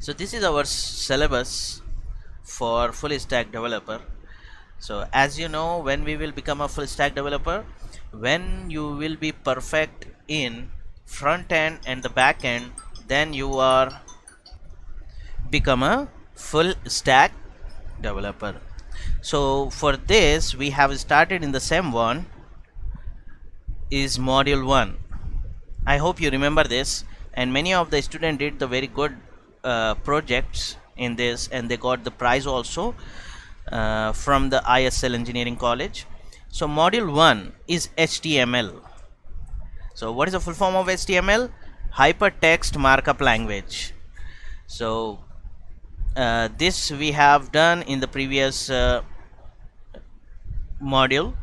So this is our syllabus for full stack developer. So as you know, when we will become a full stack developer, when you will be perfect in front end and the back end, then you are become a full stack developer. So for this we have started in the same one is module 1. I hope you remember this, and many of the students did the very good projects in this, and they got the prize also from the ISL Engineering College. So module 1 is HTML. So what is the full form of HTML? Hypertext Markup Language. So this we have done in the previous module.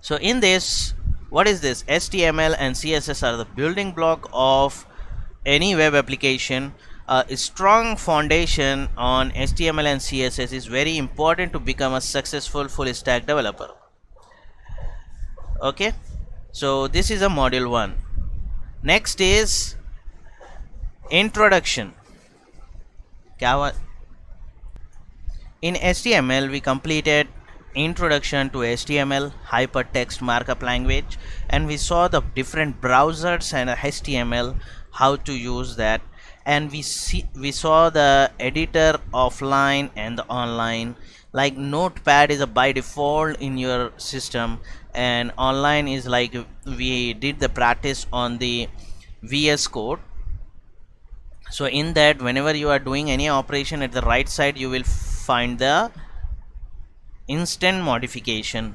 So in this, what is this? HTML and CSS are the building block of any web application. A strong foundation on HTML and CSS is very important to become a successful full stack developer. Okay, so this is a module 1. Next is introduction. In HTML we completed introduction to HTML, hypertext markup language, and we saw the different browsers and HTML, how to use that, and we saw the editor offline and the online. Like Notepad is a by default in your system, and online is like we did the practice on the VS Code. So in that, whenever you are doing any operation, at the right side you will find the instant modification,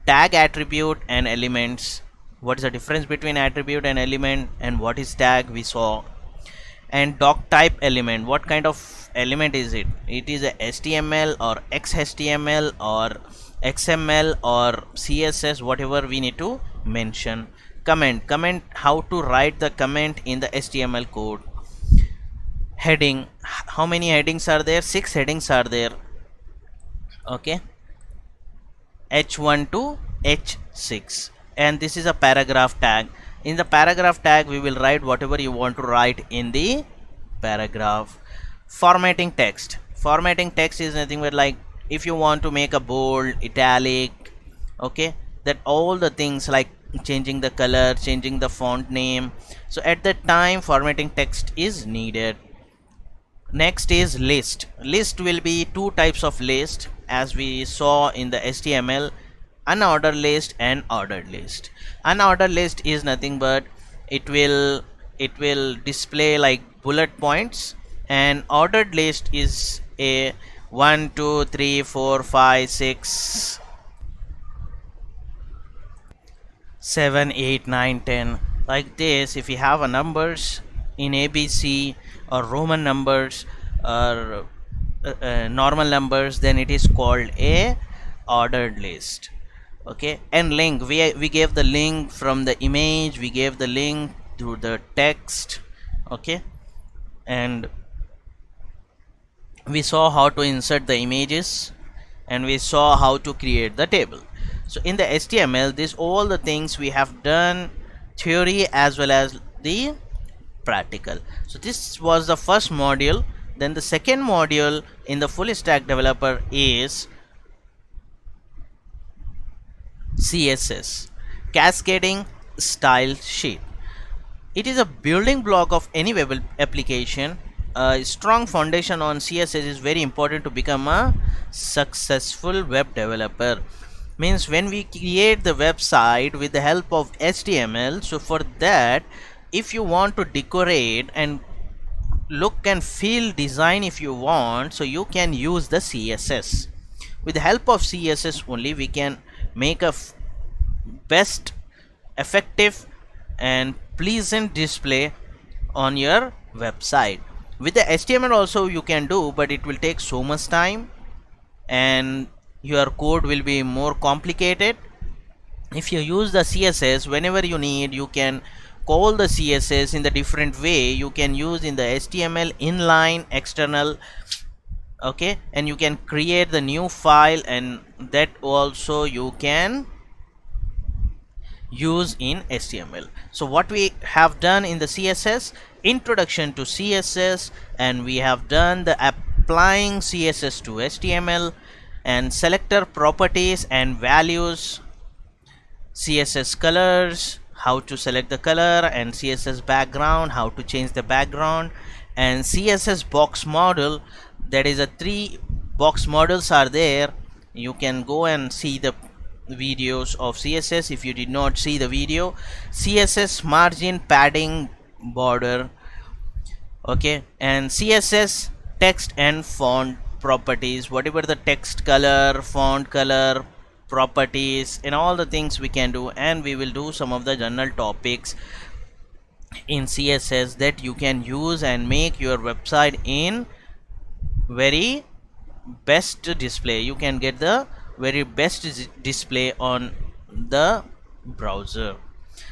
tag attribute and elements. What is the difference between attribute and element, and what is tag we saw. And doc type element, what kind of element is it? It is a HTML or XHTML or XML or CSS, whatever we need to mention. Comment, how to write the comment in the HTML code. Heading, how many headings are there? 6 headings are there. Okay, h1 to h6, and this is a paragraph tag. In the paragraph tag we will write whatever you want to write in the paragraph. Formatting text is nothing but like if you want to make a bold, italic, okay, that all the things like changing the color, changing the font name, so at that time formatting text is needed. Next is list. List will be 2 types of list as we saw in the HTML: unordered list and ordered list. Unordered list is nothing but it will display like bullet points, and ordered list is a 1 2 3 4 5 6 7 8 9 10 like this. If you have a numbers in ABC or Roman numbers or normal numbers, then it is called a ordered list. Okay, and link, we gave the link from the image, we gave the link through the text. Okay, and we saw how to insert the images, and we saw how to create the table. So in the HTML, this all the things we have done, theory as well as the practical. So this was the first module. Then the second module in the full stack developer is CSS, cascading style sheet. It is a building block of any web application. A strong foundation on CSS is very important to become a successful web developer. Means when we create the website with the help of HTML, so for that, if you want to decorate and look and feel design if you want, so you can use the CSS. With the help of CSS only we can make a best, effective and pleasant display on your website. With the HTML also you can do, but it will take so much time and your code will be more complicated. If you use the CSS, whenever you need, you can call the CSS in the different way. You can use in the HTML inline, external, okay, and you can create the new file, and that also you can use in HTML. So what we have done in the CSS, introduction to CSS, and we have done the applying CSS to HTML, and selector properties and values, CSS colors, how to select the color, and CSS background, how to change the background, and CSS box model. That is a 3 box models are there. You can go and see the videos of CSS if you did not see the video. CSS margin, padding, border, okay, and CSS text and font properties, whatever the text color, font color properties, and all the things we can do. And we will do some of the general topics in CSS that you can use and make your website in very best display. You can get the very best display on the browser.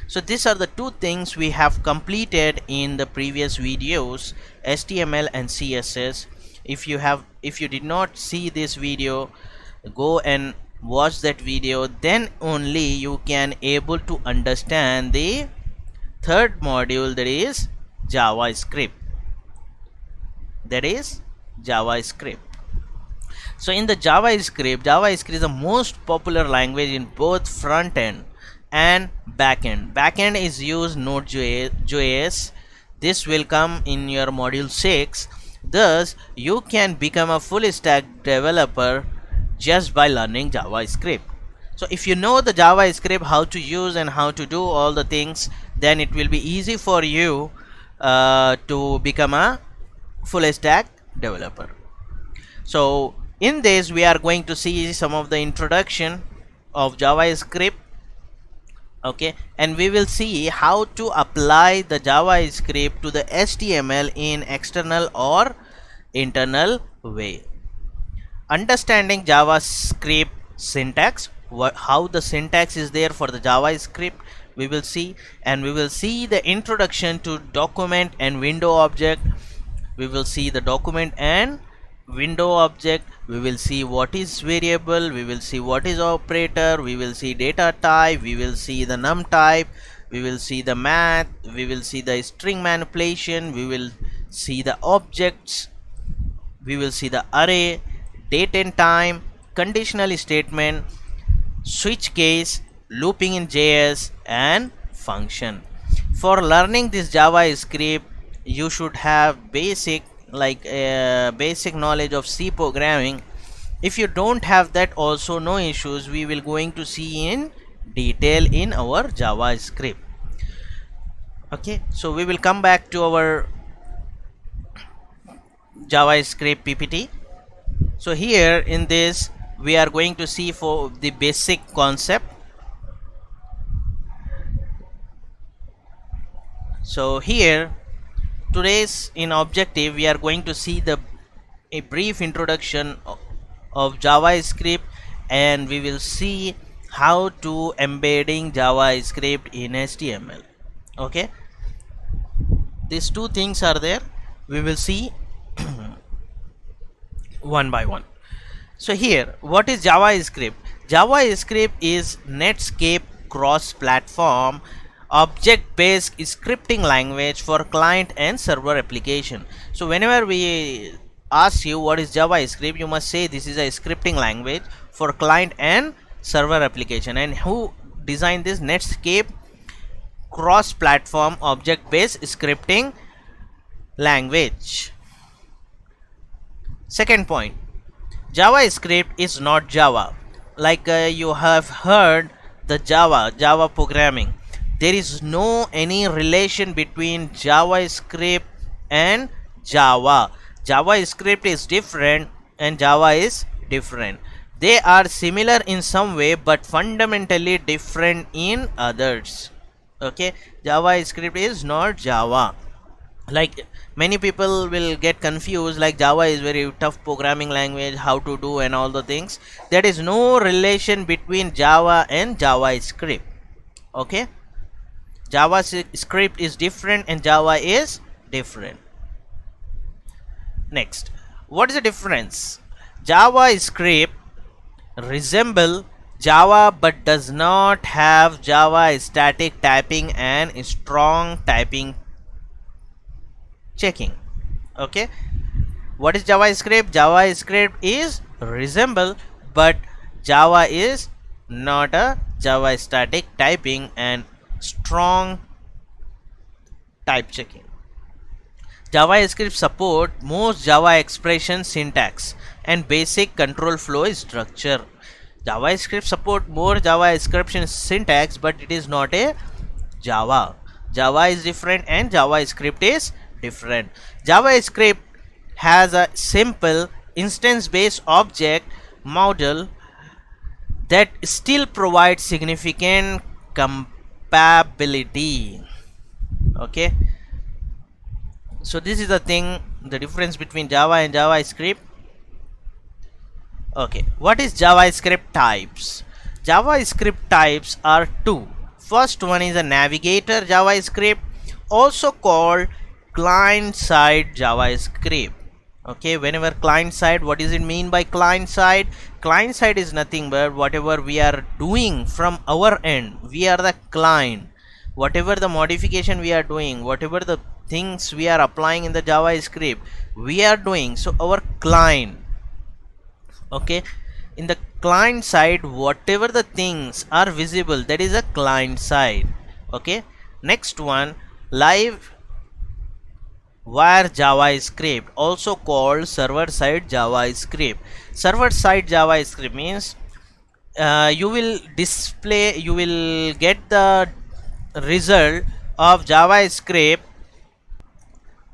So these are the 2 things we have completed in the previous videos, HTML and CSS. If you did not see this video, go and watch that video, then only you can able to understand the 3rd module, that is JavaScript. So in the JavaScript is the most popular language in both front end and back end. Back end is used Node.js. This will come in your module 6. Thus you can become a full stack developer just by learning JavaScript. So if you know the JavaScript, how to use and how to do all the things, then it will be easy for you to become a full stack developer. So in this we are going to see some of the introduction of JavaScript, okay, and we will see how to apply the JavaScript to the HTML in external or internal way. Understanding JavaScript syntax, how the syntax is there for the JavaScript, we will see. And we will see the introduction to document and window object. We will see the document and window object. We will see what is variable, we will see what is operator, we will see data type, we will see the num type, we will see the math, we will see the string manipulation, we will see the objects, we will see the array, date and time, conditional statement, switch case, looping in JS, and function. For learning this JavaScript, you should have basic knowledge of C programming. If you don't have that, also no issues, we will going to see in detail in our JavaScript. Okay, so we will come back to our JavaScript PPT. So here in this we are going to see for the basic concept. So here today's in objective we are going to see a brief introduction of JavaScript, and we will see how to embedding JavaScript in HTML. Okay, these 2 things are there, we will see one by one. So here, what is JavaScript? JavaScript is Netscape cross-platform object-based scripting language for client and server application. So whenever we ask you what is JavaScript, you must say this is a scripting language for client and server application. And who designed this? Netscape cross-platform object-based scripting language. Second point, JavaScript is not Java. Like you have heard the Java programming. There is no any relation between JavaScript and Java. JavaScript is different and Java is different. They are similar in some way but fundamentally different in others. Okay, JavaScript is not Java. Like many people will get confused, like Java is very tough programming language, how to do and all the things. There is no relation between Java and JavaScript. Okay, JavaScript is different and Java is different. Next, what is the difference? JavaScript resemble Java but does not have Java static typing and strong typing checking. Okay, what is JavaScript? JavaScript is resemble, but Java is not a Java static typing and strong type checking. JavaScript support most Java expression syntax and basic control flow structure. JavaScript support more JavaScript syntax, but it is not a Java. Java is different and JavaScript is different. JavaScript has a simple instance-based object model that still provides significant compatibility. Okay, so this is the thing, the difference between Java and JavaScript. Okay, what is JavaScript types? JavaScript types are two. First one is a navigator JavaScript, also called client-side JavaScript. Okay, whenever client side, what does it mean by client side? Client side is nothing but whatever we are doing from our end, we are the client. Whatever the modification we are doing, whatever the things we are applying in the JavaScript, we are doing, so our client. Okay, in the client side, whatever the things are visible, that is a client side. Okay, next one, live wire JavaScript, also called server side JavaScript. Server side JavaScript means you will display, you will get the result of JavaScript.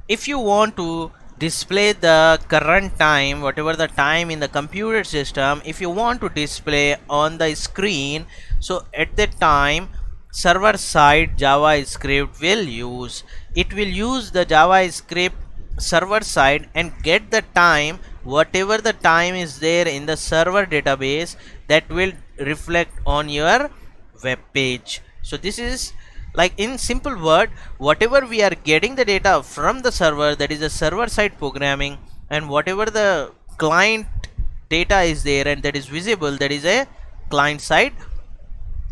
If you want to display the current time, whatever the time in the computer system, if you want to display on the screen, so at that time server side JavaScript will use, it will use the JavaScript server side and get the time, whatever the time is there in the server database, that will reflect on your web page. So this is, like, in simple word, whatever we are getting the data from the server, that is a server side programming, and whatever the client data is there and that is visible, that is a client side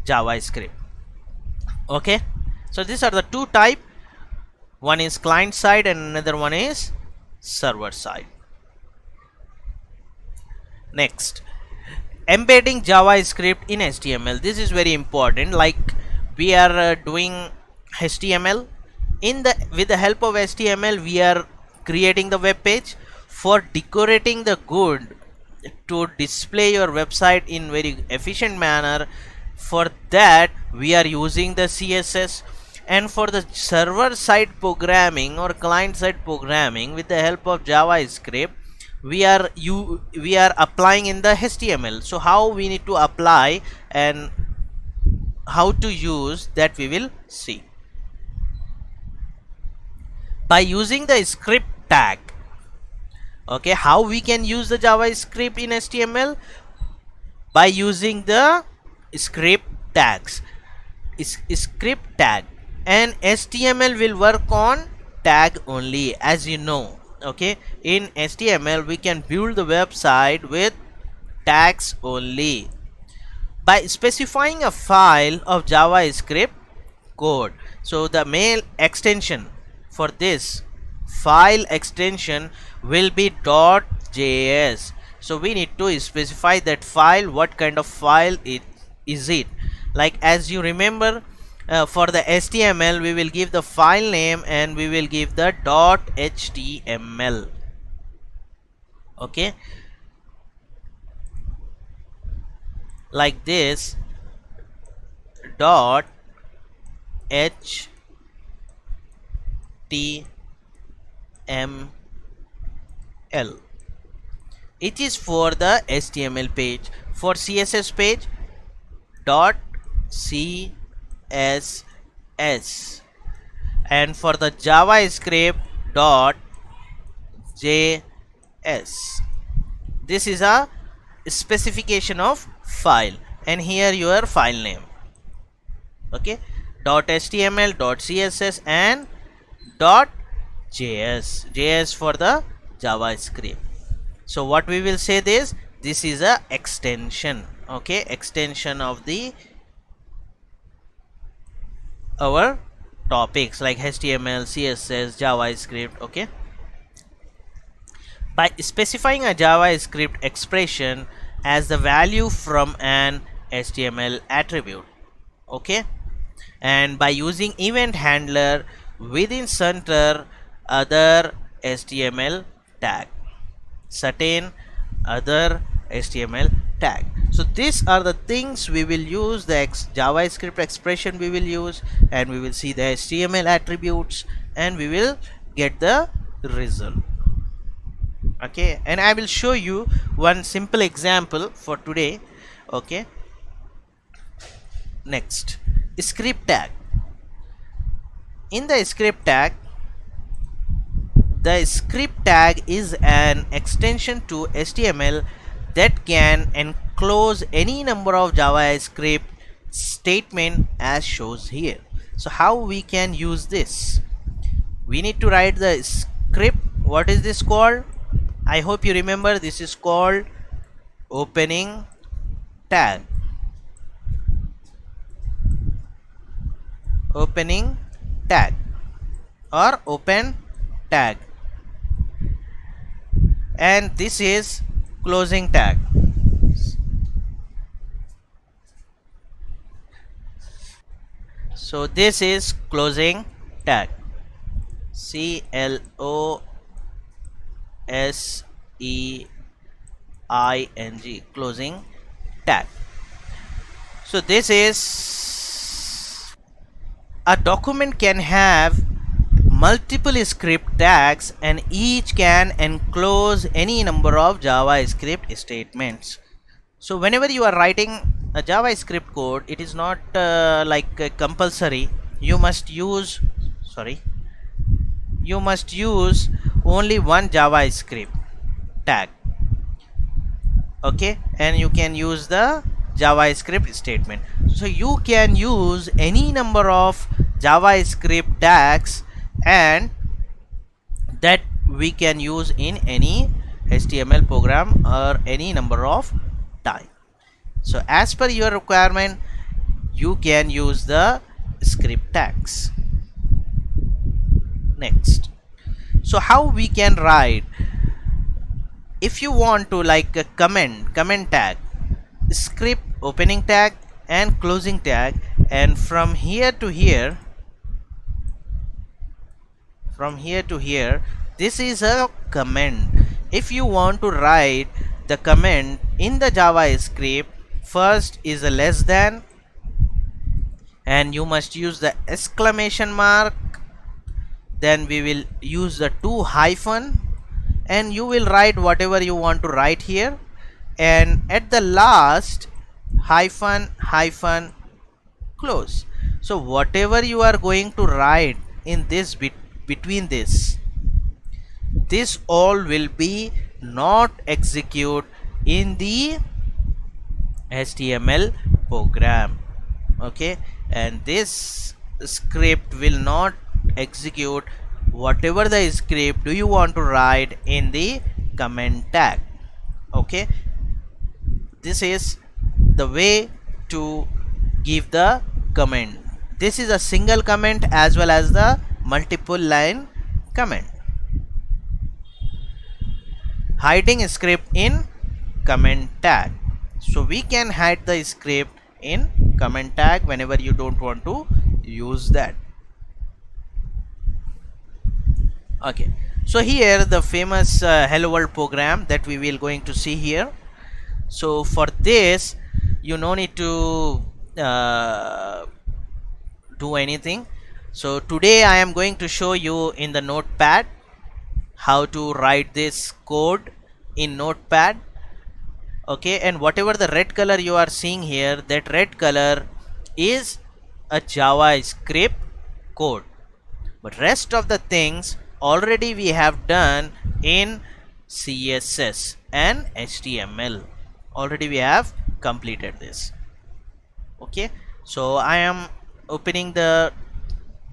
JavaScript. Okay, so these are the two type, one is client side and another one is server side. Next, embedding JavaScript in HTML. This is very important. Like, we are doing HTML, in the with the help of HTML we are creating the web page. For decorating the good, to display your website in very efficient manner, for that we are using the CSS. And for the server side programming or client side programming, with the help of JavaScript, we are applying in the HTML. So how we need to apply and how to use, that we will see by using the script tag. Okay, how we can use the JavaScript in HTML? By using the script tags. Script tag, and HTML will work on tag only, as you know. Okay, in HTML we can build the website with tags only. By specifying a file of JavaScript code, so the main extension for this file extension will be .js. So we need to specify that file, what kind of file it is it. Like, as you remember, for the HTML we will give the file name and we will give the .html. Okay, like this, .html. It is for the HTML page. For CSS page, .css, and for the JavaScript, .js. This is a specification of file, and here your file name. Okay, .html, .css and .js. JS for the JavaScript. So what we will say, this is a extension. okay, extension of the our topics like HTML, CSS, JavaScript. Okay, by specifying a JavaScript expression as the value from an HTML attribute. Okay, and by using event handler within center other HTML tag, certain other HTML tag. So these are the things we will use, the JavaScript expression we will use, and we will see the HTML attributes, and we will get the result. Okay, and I will show you one simple example for today. Okay, next, script tag. In the script tag, the script tag is an extension to HTML that can enclose any number of JavaScript statement as shows here. So how we can use this? We need to write the script. What is this called? I hope you remember, this is called opening tag. Opening tag or open tag, and this is closing tag. So this is closing tag, CLOSEING, closing tag. So this is a document can have multiple script tags and each can enclose any number of JavaScript statements. So whenever you are writing a JavaScript code, it is not compulsory. You must use only one JavaScript tag. Okay, and you can use the JavaScript statement. So you can use any number of JavaScript tags, and that we can use in any HTML program or any number of time. So as per your requirement, you can use the script tags. Next, so how we can write, if you want to like a comment tag, script opening tag and closing tag, and from here to here, this is a comment. If you want to write the comment in the JavaScript, first is a less than, and you must use the exclamation mark, then we will use the two hyphen, and you will write whatever you want to write here, and at the last hyphen close. So whatever you are going to write in this between this all will be not execute in the HTML program. Okay, and this script will not execute whatever the script do you want to write in the comment tag. Okay, this is the way to give the comment. This is a single comment as well as the multiple line comment. Hiding script in comment tag. So we can hide the script in comment tag whenever you don't want to use that. Okay, so here the famous hello world program that we will going to see here. So for this you no need to do anything. So today I am going to show you in the notepad how to write this code in notepad. Okay, and whatever the red color you are seeing here, that red color is a JavaScript code, but rest of the things already we have done in CSS and HTML. Already we have completed this. Okay, so I am opening the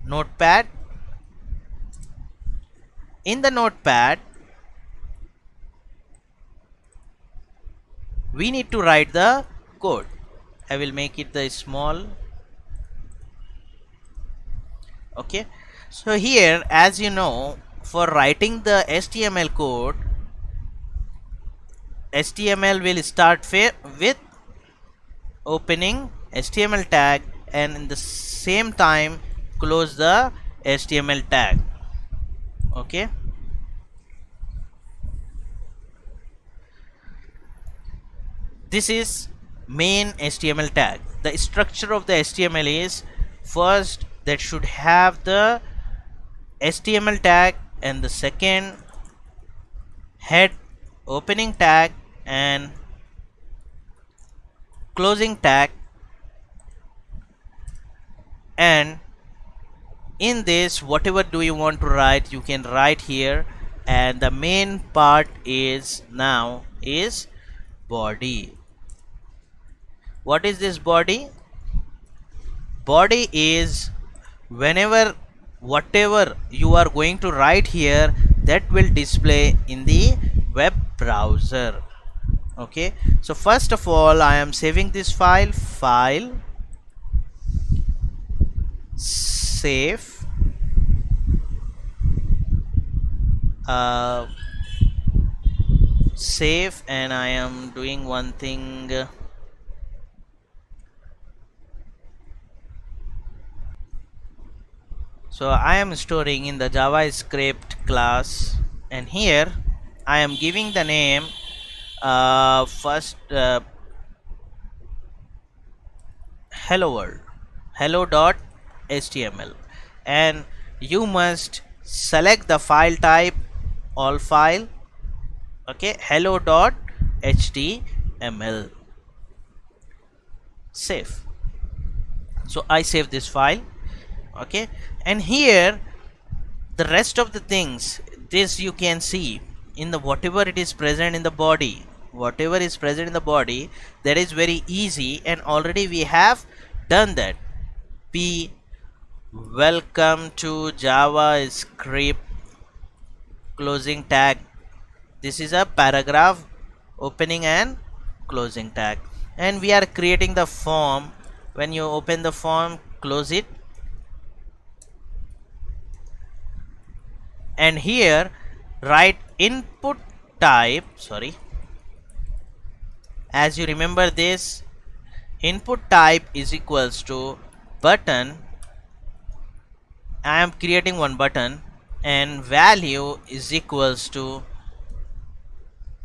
notepad. In the notepad we need to write the code. I will make it the small. Okay, so here, as you know, for writing the HTML code, HTML will start with opening HTML tag and in the same time close the HTML tag. Okay, this is main HTML tag. The structure of the HTML is, first that should have the HTML tag, and the second head opening tag and closing tag, and in this whatever do you want to write you can write here, and the main part is now is body. What is this body? Body is whenever whatever you are going to write here, that will display in the web browser. Okay, so first of all I am saving this file, save, save, and I am doing one thing. So I am storing in the JavaScript class, and here I am giving the name first hello world, hello.html, and you must select the file type, all file. Okay, hello.html, save. So I save this file. Okay, and here the rest of the things, this you can see in the whatever it is present in the body, whatever is present in the body, that is very easy, and already we have done that. P welcome to JavaScript closing tag. This is a paragraph opening and closing tag, and we are creating the form. When you open the form, close it, and here write input type. Sorry, as you remember this, input type is equals to button. I am creating one button, and value is equals to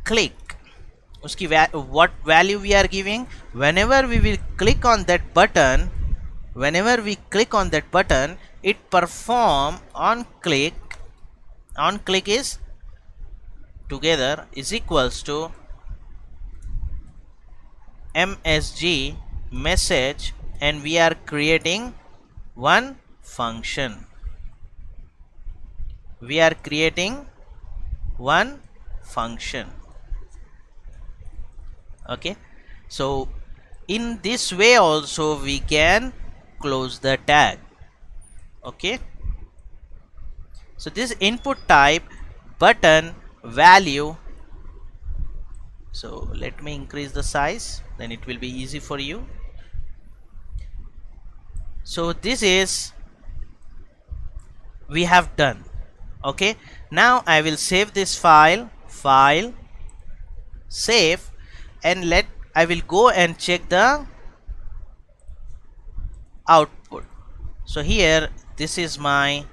click. Uski what value we are giving? Whenever we will click on that button, whenever we click on that button, it perform on click. On click is together is equals to msg message, and we are creating one function. We are creating one function. Okay, so in this way also we can close the tag. Okay, so this input type button value, so let me increase the size, then it will be easy for you. So this is we have done. Okay, now I will save this file, save, and I will go and check the output. So here this is my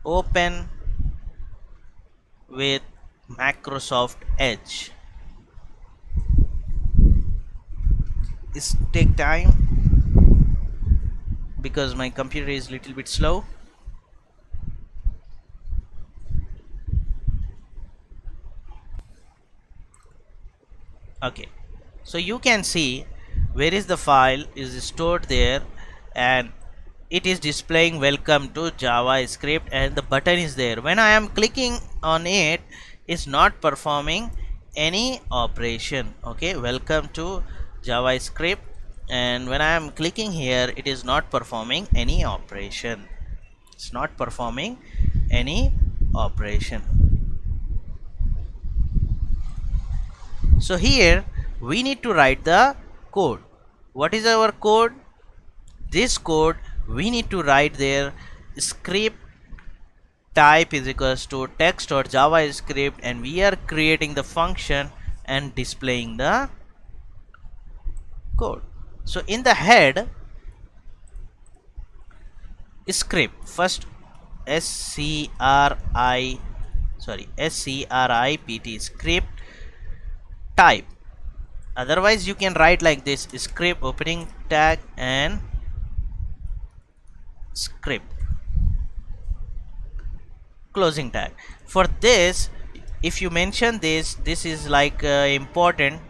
open with Microsoft Edge. It take time because my computer is little bit slow. Okay, so you can see where is the file is stored there, and it is displaying welcome to JavaScript, and the button is there. When I am clicking on it, it's not performing any operation. Okay, welcome to JavaScript, and when I am clicking here, it is not performing any operation. It's not performing any operation. So here we need to write the code. What is our code? This code we need to write there script type is equals to text or JavaScript, and we are creating the function and displaying the code. So in the head script, first script script type, otherwise you can write like this: script opening tag and script closing tag. For this, if you mention this is like important.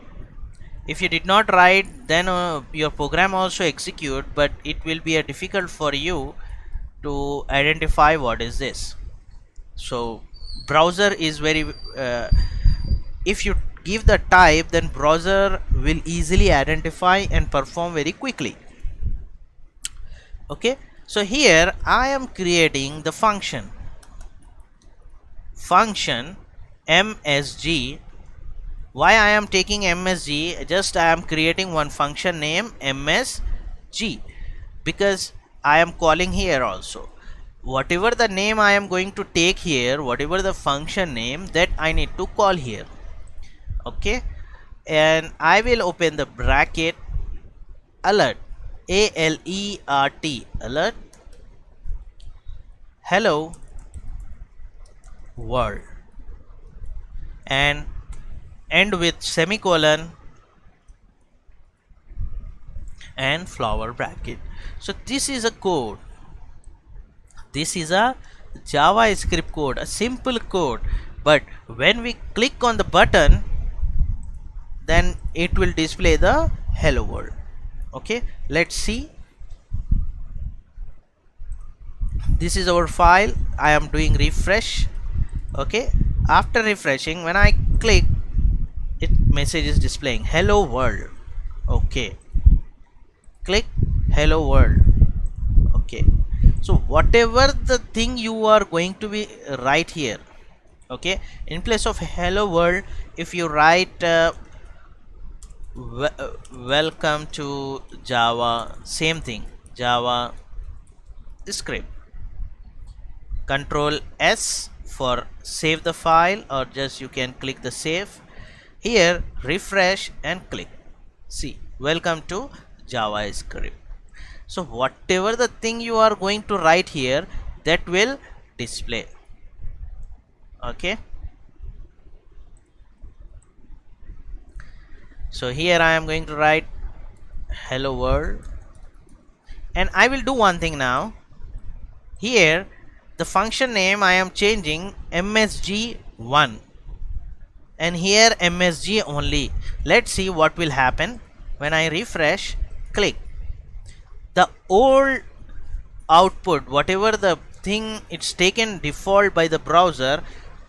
If you did not write, then your program also execute, but it will be difficult for you to identify what is this. So browser is very if you give the type, then browser will easily identify and perform very quickly. Okay, so here I am creating the function MSG. Why I am taking MSG? Just I am creating one function name MSG, because I am calling here also. Whatever the name I am going to take here, whatever the function name, that I need to call here. Okay, and I will open the bracket alert, ALERT, alert, hello world, and end with semicolon and flower bracket. So this is a code. This is a JavaScript code, a simple code, but when we click on the button, then it will display the hello world. Okay, let's see. This is our file. I am doing refresh. Okay, after refreshing, when I click, it message is displaying hello world. Okay, click hello world. Okay, so whatever the thing you are going to be write here, okay, in place of hello world, if you write welcome to Java, same thing, Java script, control S for save the file, or just you can click the save. Here refresh and click, see, welcome to JavaScript. So whatever the thing you are going to write here, that will display. Okay, so here I am going to write hello world, and I will do one thing now. Here the function name I am changing MSG1, and here MSG only. Let's see what will happen when I refresh, click. The old output, whatever the thing it's taken default by the browser,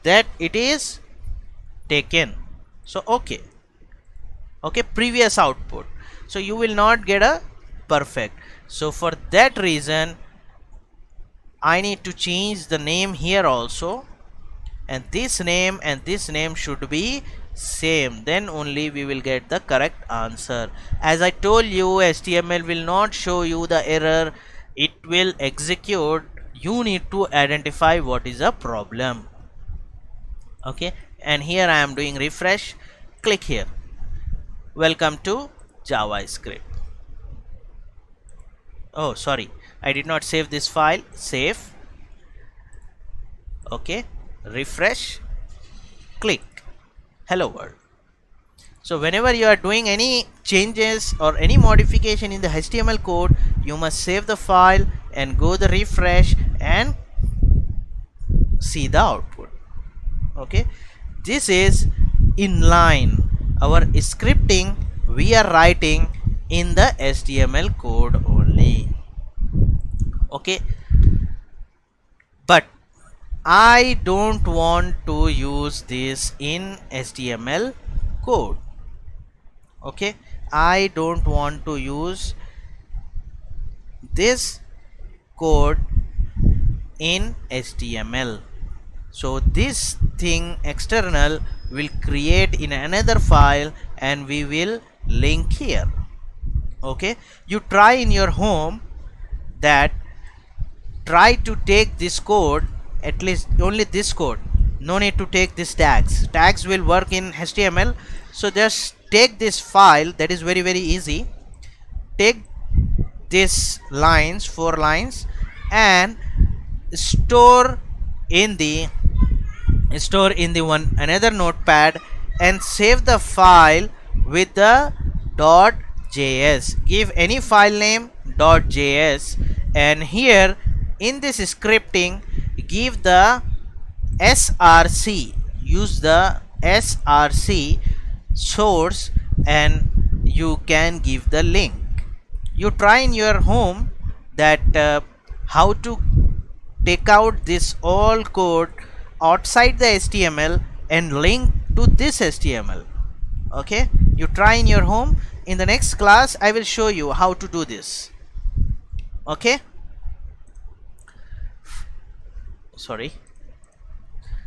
that it is taken. So okay, previous output, so you will not get a perfect. So for that reason I need to change the name here also, and this name should be same, then only we will get the correct answer. As I told you, HTML will not show you the error, it will execute. You need to identify what is the problem. Okay, and here I am doing refresh, click here, welcome to JavaScript. Oh sorry, I did not save this file. Save. Okay, refresh, click hello world. So whenever you are doing any changes or any modification in the HTML code, you must save the file and go the refresh and see the output. Okay, this is inline. Our scripting we are writing in the HTML code only. Okay, but I don't want to use this in HTML code. Okay, I don't want to use this code in HTML. So this thing external will create in another file and we will link here. Okay, you try in your home that try to take this code, at least only this code, no need to take this tags will work in HTML. So just take this file, that is very easy. Take this lines, 4 lines, and store in the one another notepad and save the file with the .js. Give any file name .js, and here in this scripting give the src, use the src source, and you can give the link. You try in your home that how to take out this all code outside the HTML and link to this HTML. Okay, you try in your home. In the next class I will show you how to do this. Okay, sorry.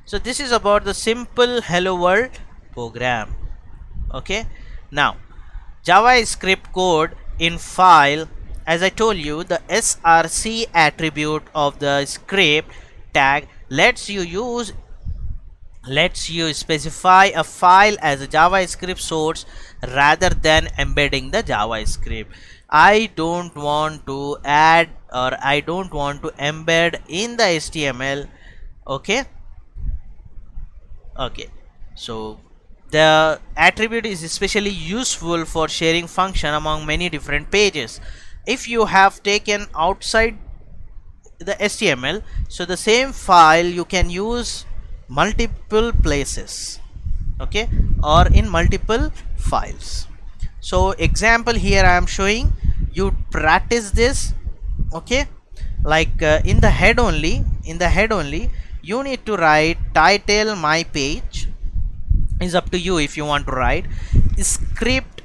So this is about the simple hello world program. Okay, now JavaScript code in file, as I told you, the src attribute of the script tag lets you specify a file as a JavaScript source rather than embedding the JavaScript. I don't want to add or I don't want to embed in the HTML. Okay, so the attribute is especially useful for sharing function among many different pages. If you have taken outside the HTML, so the same file you can use multiple places, okay, or in multiple files. So example here I am showing you, practice this. Okay, like in the head only you need to write title my page. Is up to you if you want to write script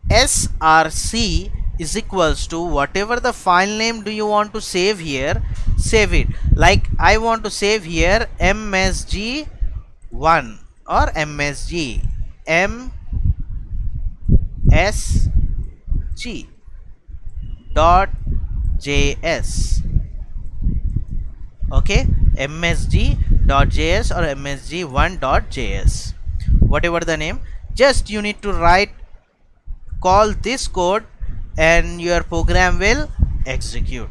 src is equals to whatever the file name do you want to save here, save it. Like I want to save here msg1 or msg dot js. Okay, msg.js or msg1.js, whatever the name. Just you need to write, call this code and your program will execute.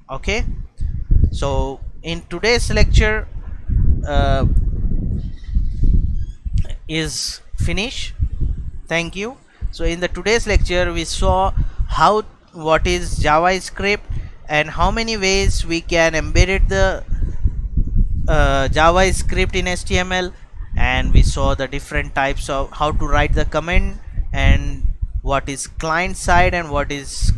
Okay, so in today's lecture is finished. Thank you. So in the today's lecture we saw what is JavaScript and how many ways we can embed it the JavaScript in HTML, and we saw the different types of how to write the command and what is client side and what is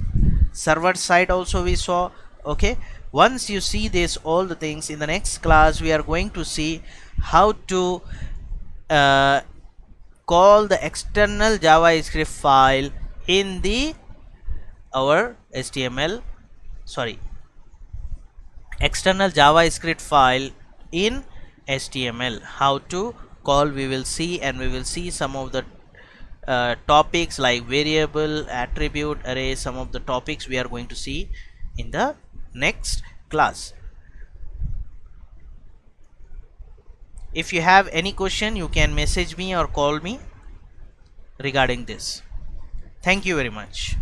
server side also we saw. Okay, once you see this all the things, in the next class we are going to see how to call the external JavaScript file in the our HTML, sorry, external JavaScript file in HTML. How to call we will see, and we will see some of the topics like variable, attribute, array. Some of the topics we are going to see in the next class. If you have any question, you can message me or call me regarding this. Thank you very much.